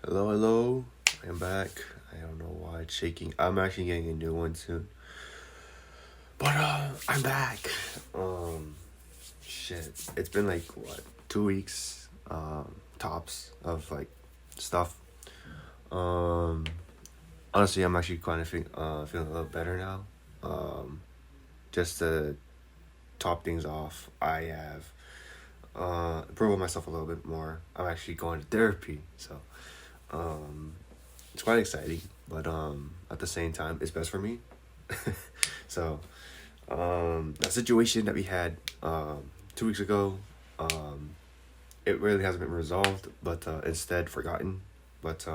Hello, hello. I am back. I don't know why it's shaking. I'm actually getting a new one soon. But I'm back. Um shit. It's been like what, 2 weeks, tops of like stuff. Um Honestly I'm actually kind of feeling a little better now. Um just to top things off, I have improved myself a little bit more. I'm actually going to therapy, so um it's quite exciting, but at the same time it's best for me. So that situation that we had 2 weeks ago, um it really hasn't been resolved, but instead forgotten. But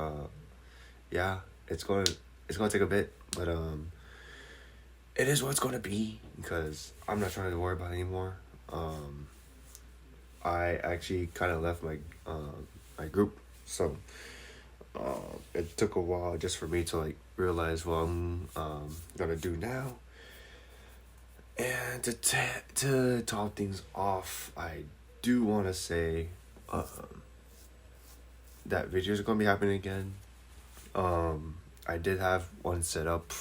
yeah, it's going to it's going to take a bit, but it is what it's going to be because I'm not trying to worry about it anymore. um I actually kind of left my group, so it took a while just for me to like realize what I'm gonna do now. And to top things off, I do want to say that videos are gonna be happening again. I did have one set up,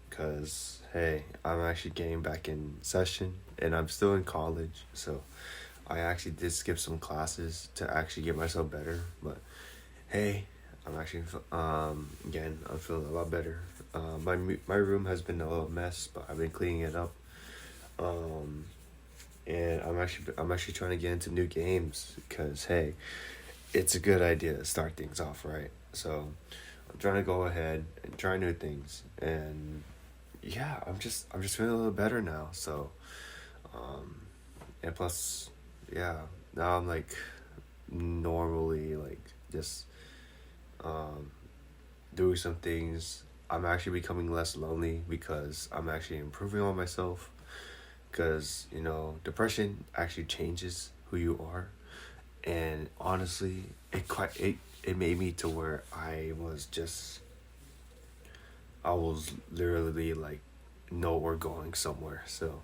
cause hey, I'm actually getting back in session, and I'm still in college, so I actually did skip some classes to actually get myself better. But hey, again, I'm feeling a lot better. My room has been a little mess, but I've been cleaning it up. Um, and I'm actually trying to get into new games because hey, it's a good idea to start things off right. So I'm trying to go ahead and try new things, and yeah, I'm just feeling a little better now. So um, and plus, yeah, now I'm like normally like just um doing some things. I'm actually becoming less lonely because I'm actually improving on myself. Because depression actually changes who you are, and honestly, it made me to where I was literally like nowhere going somewhere. So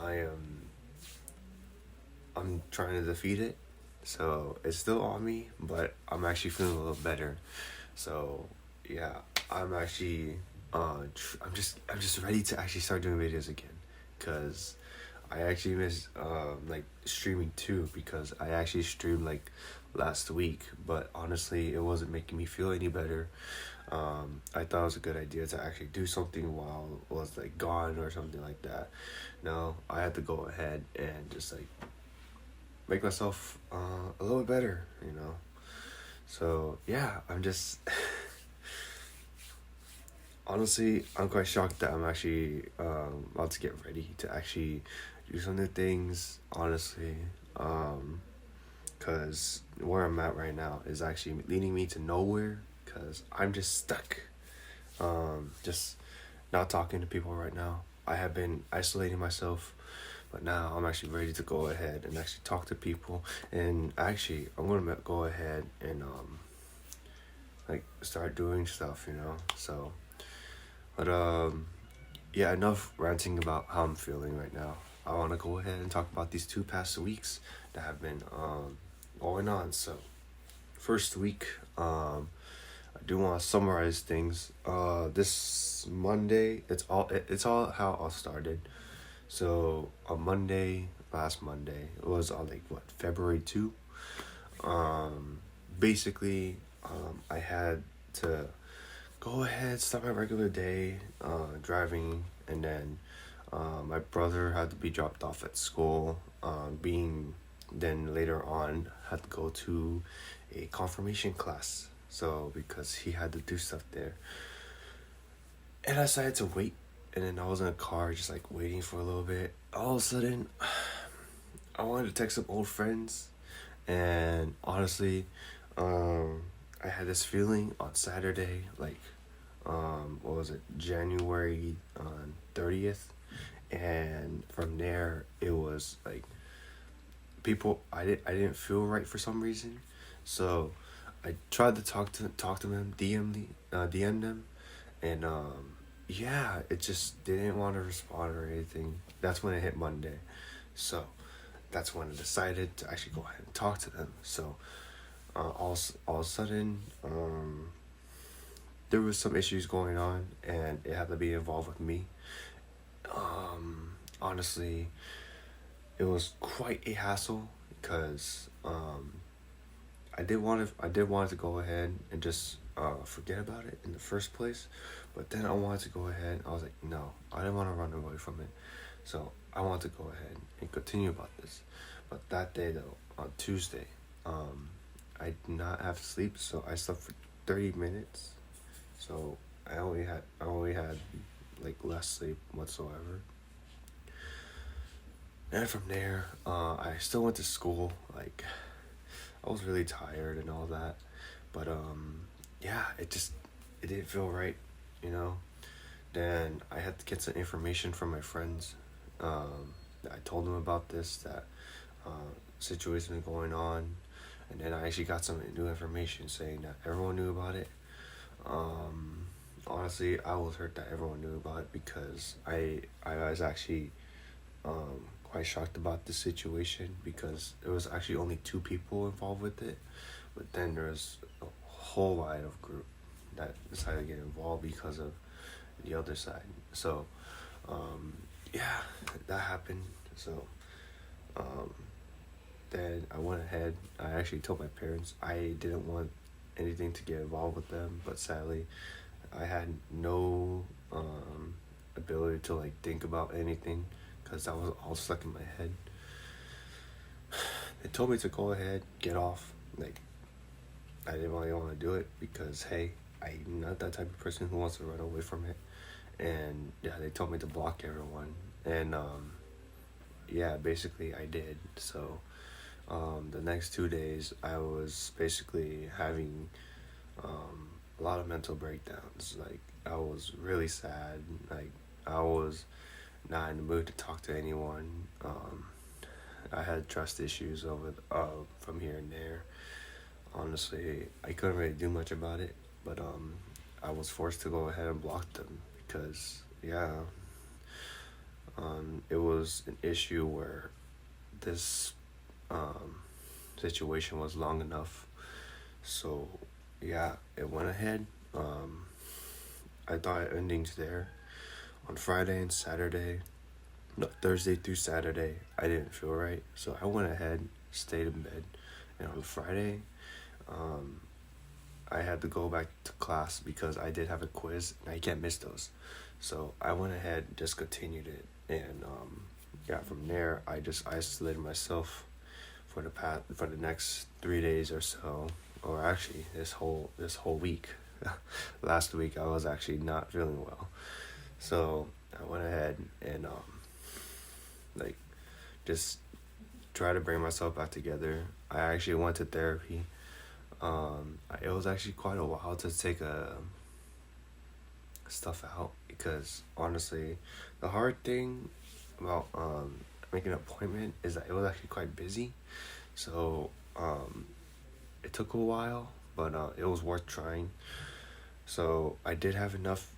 I am I'm trying to defeat it. So it's still on me, but I'm actually feeling a little better. So yeah, I'm actually I'm just ready to actually start doing videos again, cuz I actually miss like streaming too, because I actually streamed like last week, but honestly it wasn't making me feel any better. I thought it was a good idea to actually do something while I was like gone or something like that. No, I had to go ahead and just like make myself a little better. So yeah, I'm just honestly, I'm quite shocked that I'm actually about to get ready to actually do some new things. Honestly, because where I'm at right now is actually leading me to nowhere. Because I'm just stuck. Just not talking to people right now. I have been isolating myself, but now I'm actually ready to go ahead and actually talk to people. And actually, I'm gonna go ahead and like start doing stuff. So, but yeah, enough ranting about how I'm feeling right now. I want to go ahead and talk about these 2 past weeks that have been going on. So, first week, I do want to summarize things. This Monday, it's all how it all started. So on Monday, last Monday, it was on like what, February 2. Um, Basically, I had to go ahead, start my regular day, driving, and then my brother had to be dropped off at school. Being then later on had to go to a confirmation class. So because he had to do stuff there, and I decided to wait. And then I was in a car, just like waiting for a little bit. All of a sudden, I wanted to text some old friends, and honestly, um, I had this feeling on Saturday, like what was it, January 30th, and from there it was like people I didn't feel right for some reason, so I tried to talk to them, DM them, and yeah, it just didn't want to respond or anything. That's when it hit Monday, so that's when I decided to actually go ahead and talk to them. So All of a sudden, there was some issues going on, and it had to be involved with me. Honestly, it was quite a hassle because I did want to go ahead and just forget about it in the first place, but then I wanted to go ahead. I was like, no, I didn't want to run away from it, so I want to go ahead and continue about this. But that day though, on Tuesday, I did not have sleep, so I slept for 30 minutes. So I only had like less sleep whatsoever. And from there, I still went to school. Like I was really tired and all that, but yeah, it didn't feel right, you know. Then I had to get some information from my friends. I told them about this that situation going on, and then I actually got some new information saying that everyone knew about it. Um, Honestly, I was hurt that everyone knew about it because I was actually quite shocked about the situation because there was actually only two people involved with it, but then there was a whole lot of group that decided to get involved because of the other side. So, um, yeah, that happened. So, um, then I went ahead. I actually told my parents I didn't want anything to get involved with them, but sadly, I had no ability to like think about anything because that was all stuck in my head. They told me to go ahead, get off. Like I didn't really want to do it because hey, I'm not that type of person who wants to run away from it. And yeah, they told me to block everyone. And yeah, basically I did. So the next 2 days, I was basically having a lot of mental breakdowns. Like I was really sad. Like I was not in the mood to talk to anyone. I had trust issues over from here and there. Honestly, I couldn't really do much about it, but I was forced to go ahead and block them because yeah, it was an issue where this um, situation was long enough. So yeah, it went ahead. I thought endings there on Friday and Saturday. No, Thursday through Saturday, I didn't feel right, so I went ahead, stayed in bed, and on Friday, um, I had to go back to class because I did have a quiz and I can't miss those. So I went ahead and just continued it, and yeah, from there I just isolated myself for the next 3 days or so, or actually this whole week. Last week I was actually not feeling well, so I went ahead and like just try to bring myself back together. I actually went to therapy. It was actually quite a while to take stuff out because honestly, the hard thing about making an appointment is that it was actually quite busy. So it took a while, but it was worth trying. So I did have enough.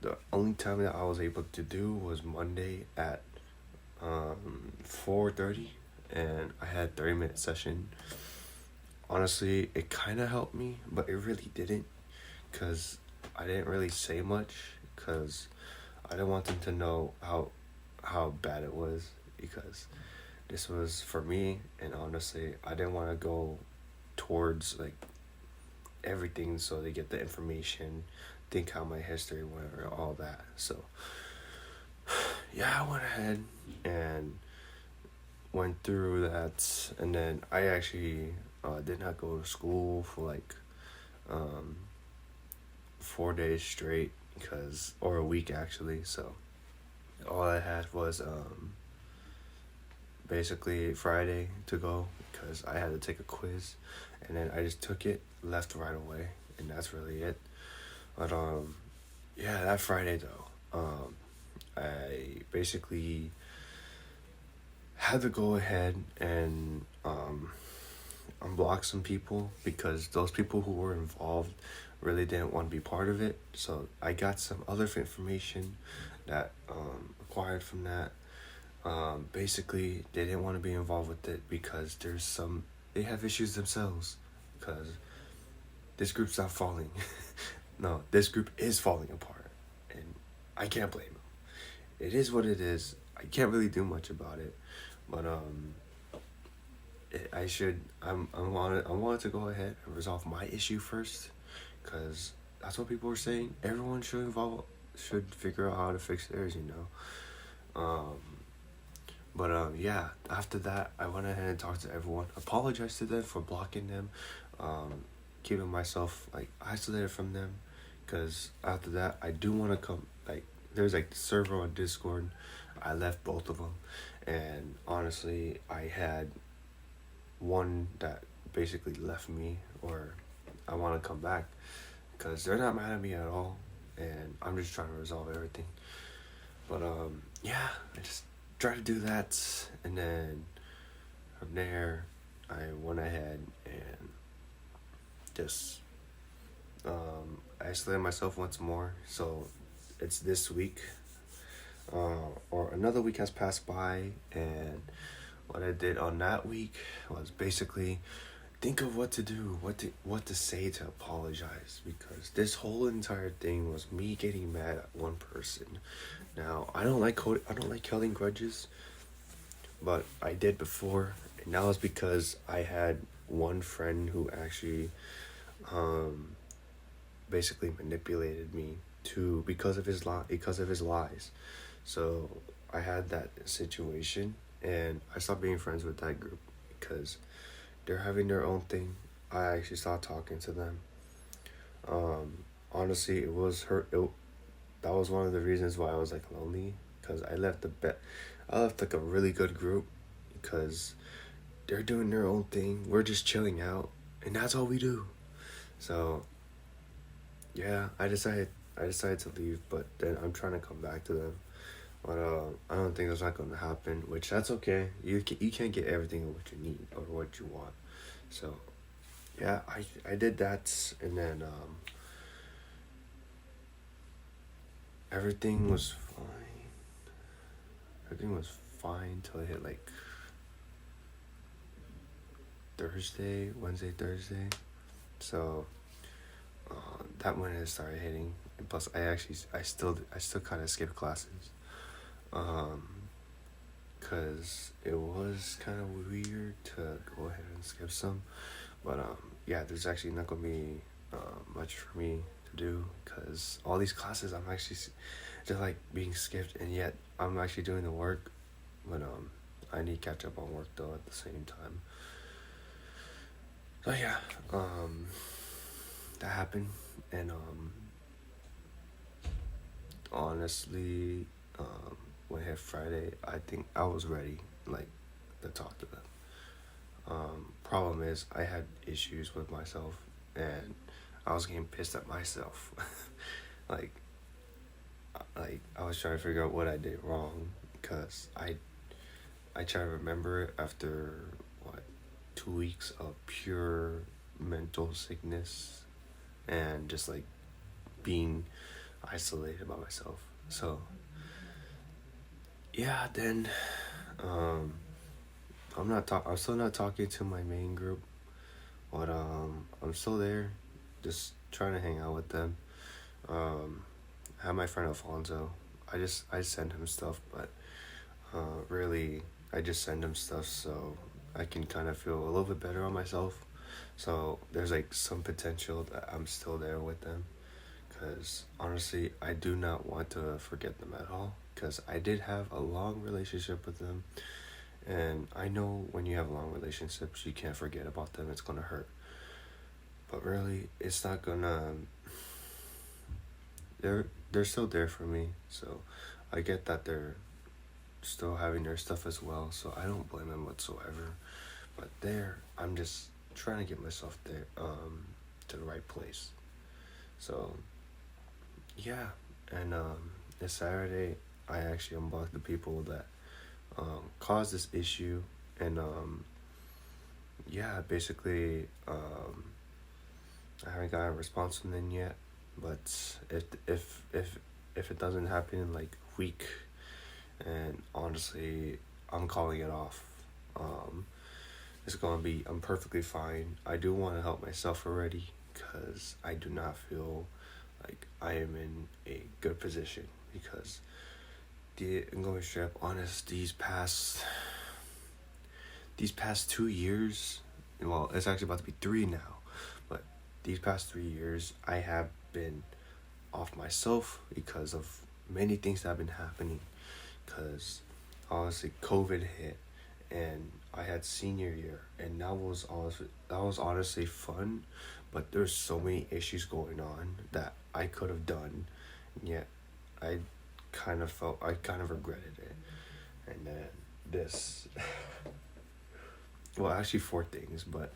The only time that I was able to do was Monday at 4:30, and I had 30-minute session. Honestly, it kind of helped me, but it really didn't, cause I didn't really say much, cause I didn't want them to know how bad it was, because this was for me, and honestly, I didn't want to go towards like everything, so they get the information, think how my history went, or all that. So yeah, I went ahead and went through that, and then I actually did not go to school for like um, 4 days straight, because or a week actually. So all I had was basically Friday to go because I had to take a quiz, and then I just took it, left right away, and that's really it. But yeah, that Friday though, I basically had to go ahead and unblock some people because those people who were involved really didn't want to be part of it. So I got some other information that acquired from that. Basically, they didn't want to be involved with it because there's some they have issues themselves, because this group's not falling. No, this group is falling apart, and I can't blame them. It is what it is. I can't really do much about it, but I should. I wanted to go ahead and resolve my issue first, cause that's what people were saying. Everyone should figure out how to fix theirs. Um, but yeah. After that, I went ahead and talked to everyone. Apologized to them for blocking them, um, keeping myself like isolated from them, cause after that, I do want to come. Like, there's like the server on Discord. I left both of them, and honestly, I had one that basically left me, or I want to come back, because they're not mad at me at all, and I'm just trying to resolve everything. But yeah, I just try to do that, and then from there, I went ahead and just isolated myself once more. So it's this week, or another week has passed by, and what I did on that week was basically think of what to do, what to say to apologize, because this whole entire thing was me getting mad at one person. Now, I don't like holding grudges, but I did before, and that was because I had one friend who actually basically manipulated me to because of his lies. So I had that situation, and I stopped being friends with that group because they're having their own thing. I actually stopped talking to them. Honestly, it was hurt. That was one of the reasons why I was like lonely, because I left like a really good group, because they're doing their own thing. We're just chilling out, and that's all we do. So yeah, I decided to leave, but then I'm trying to come back to them. But I don't think that's not going to happen, which that's okay. You can't get everything of what you need or what you want. So yeah, I did that, and then everything was fine. Everything was fine till it hit like Wednesday, Thursday. So that when it started hitting, and plus I still kind of skipped classes, cause it was kind of weird to go ahead and skip some, but yeah, there's actually not gonna be much for me to do, cause all these classes I'm actually just like being skipped, and yet I'm actually doing the work, but I need to catch up on work though at the same time. So yeah, that happened, and honestly, when it hit Friday, I think I was ready, like, to talk to them. Problem is, I had issues with myself, and I was getting pissed at myself. like, I was trying to figure out what I did wrong, because I try to remember it after what 2 weeks of pure mental sickness, and just like being isolated by myself. So yeah, then I'm still not talking to my main group, but I'm still there, just trying to hang out with them. I have my friend Alfonso. I send him stuff, but really I just send him stuff so I can kind of feel a little bit better on myself. So there's like some potential that I'm still there with them, because honestly, I do not want to forget them at all, because I did have a long relationship with them, and I know when you have long relationships, you can't forget about them. It's gonna hurt, but really, it's not gonna. They're still there for me, so I get that they're still having their stuff as well, so I don't blame them whatsoever. But I'm just trying to get myself there, to the right place. So yeah, and this Saturday, I actually unblocked the people that caused this issue, and yeah, basically, I haven't got a response from them yet, but if it doesn't happen in like a week, and honestly, I'm calling it off, I'm perfectly fine. I do want to help myself already because I do not feel like I am in a good position because I'm going straight up honest, these past 2 years, well, it's actually about to be 3 now, but these past 3 years, I have been off myself because of many things that have been happening. Because honestly, COVID hit, and I had senior year, and that was honestly fun, but there's so many issues going on that I could have done, and yet I I kind of regretted it, and then this. Well, actually, four things, but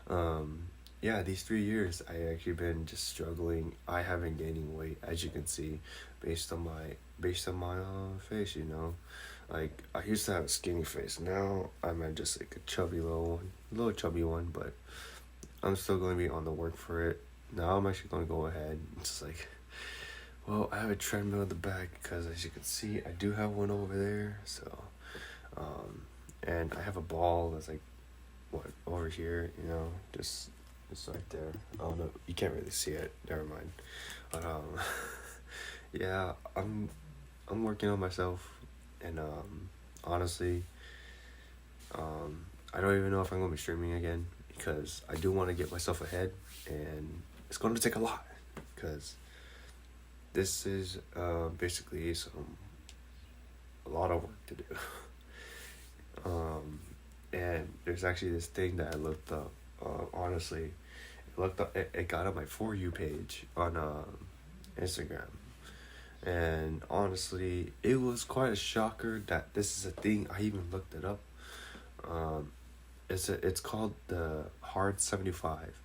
um, yeah, these 3 years I actually been just struggling. I have been gaining weight, as you can see, based on my face. Like I used to have a skinny face. Now I'm at just like a chubby little chubby one. But I'm still going to be on the work for it. Now I'm actually going to go ahead. It's like, well, I have a treadmill in the back because, as you can see, I do have one over there. So, and I have a ball that's like over here, just it's right there. Oh no, you can't really see it. Never mind. But yeah, I'm working on myself, and honestly, I don't even know if I'm gonna be streaming again because I do want to get myself ahead, and it's going to take a lot because this is basically a lot of work to do. And there's actually this thing that I looked up. Honestly, it got on my For You page on Instagram, and honestly, it was quite a shocker that this is a thing. I even looked it up. It's called the Hard 75.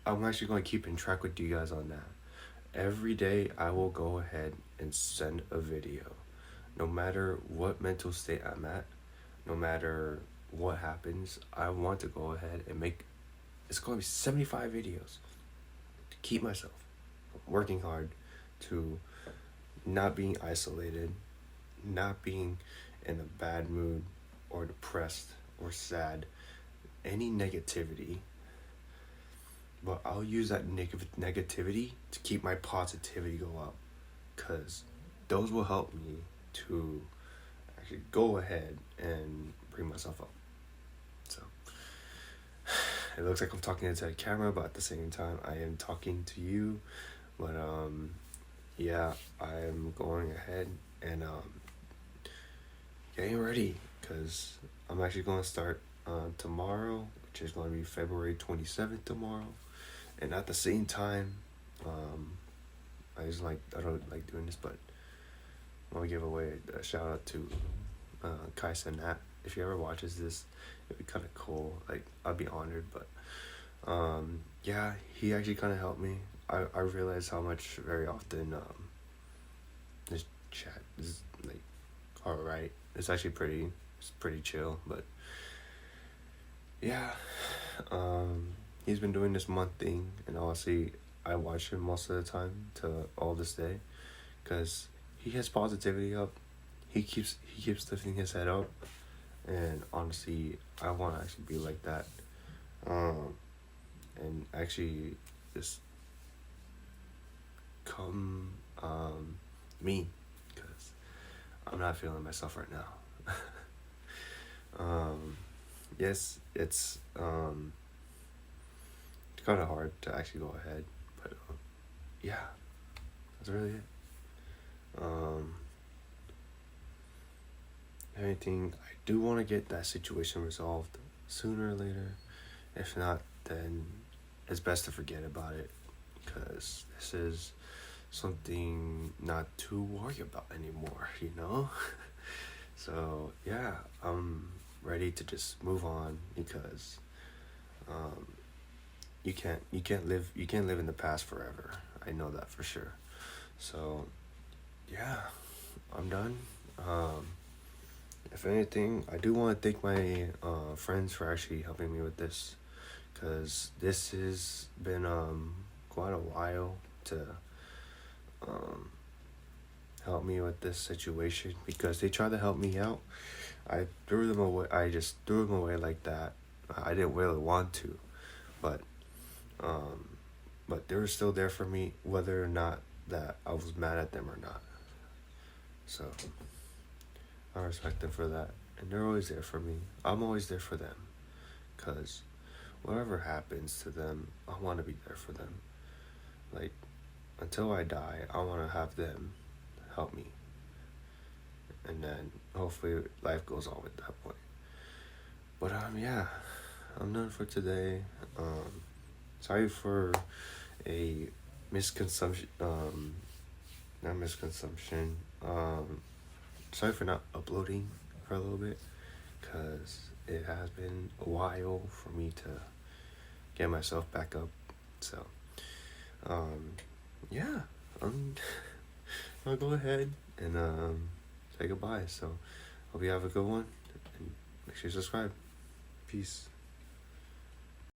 I'm actually going to keep in track with you guys on that. Every day, I will go ahead and send a video. No matter what mental state I'm at, no matter what happens, I want to go ahead and it's going to be 75 videos to keep myself working hard, to not being isolated, not being in a bad mood or depressed or sad, any negativity. But I'll use that negativity to keep my positivity go up, because those will help me to actually go ahead and bring myself up. So it looks like I'm talking into the camera, but at the same time I am talking to you. But yeah, I'm going ahead and getting ready, because I'm actually going to start tomorrow, which is going to be February 27th tomorrow. And at the same time, I don't like doing this, but I want to give away a shout out to Kai Cenat. If he ever watches this, it'd be kind of cool. Like, I'd be honored. But yeah, he actually kind of helped me. I realized how much very often this chat is like alright. It's actually pretty chill. But yeah, he's been doing this month thing, and honestly, I watch him most of the time to all this day, because he has positivity up. He keeps lifting his head up, and honestly, I want to actually be like that, and actually just come me, because I'm not feeling myself right now. Yes, it's kind of hard to actually go ahead, but yeah, that's really it. Anything, I do want to get that situation resolved sooner or later. If not, then it's best to forget about it, because this is something not to worry about anymore, So yeah, I'm ready to just move on, because you can't live in the past forever. I know that for sure. So yeah, I'm done. If anything, I do want to thank my friends for actually helping me with this, because this has been quite a while to help me with this situation, because they tried to help me out, I threw them away. I just threw them away like that. I didn't really want to, but um, but they were still there for me, whether or not that I was mad at them or not. So I respect them for that, and they're always there for me. I'm always there for them, cause whatever happens to them, I want to be there for them. Like until I die, I want to have them help me, and then hopefully life goes on at that point. But yeah, I'm done for today. Sorry for a misconsumption. Not misconsumption. Sorry for not uploading for a little bit, cause it has been a while for me to get myself back up. So, um, yeah, I'm I'll go ahead and say goodbye. So, hope you have a good one, and make sure you subscribe. Peace.